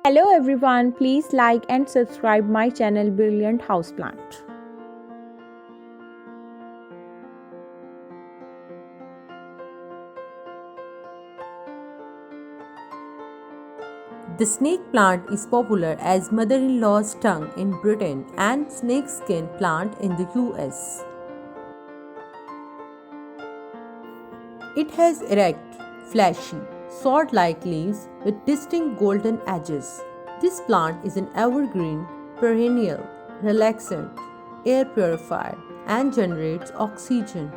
Hello everyone, please like and subscribe my channel Brilliant Houseplant. The snake plant is popular as mother-in-law's tongue in Britain and snakeskin plant in the US. It has erect, fleshy, sword-like leaves with distinct golden edges. This plant is an evergreen, perennial, relaxant, air purifier, and generates oxygen.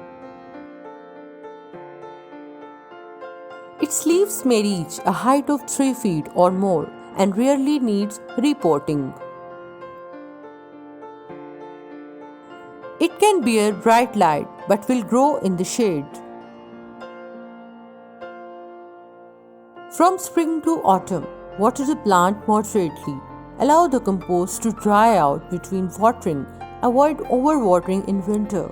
Its leaves may reach a height of 3 feet or more and rarely needs repotting. It can bear bright light but will grow in the shade. From spring to autumn, water the plant moderately. Allow the compost to dry out between watering. Avoid overwatering in winter.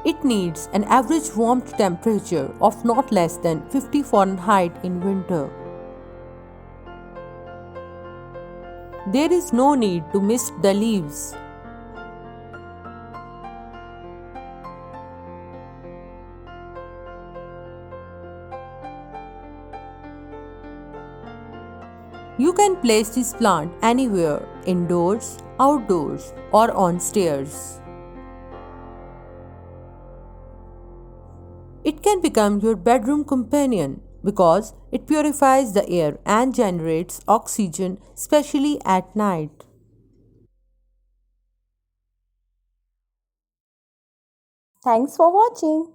It needs an average warmth temperature of not less than 50 Fahrenheit in winter. There is no need to mist the leaves. You can place this plant anywhere, indoors, outdoors, or on stairs. It can become your bedroom companion because it purifies the air and generates oxygen, especially at night. Thanks for watching.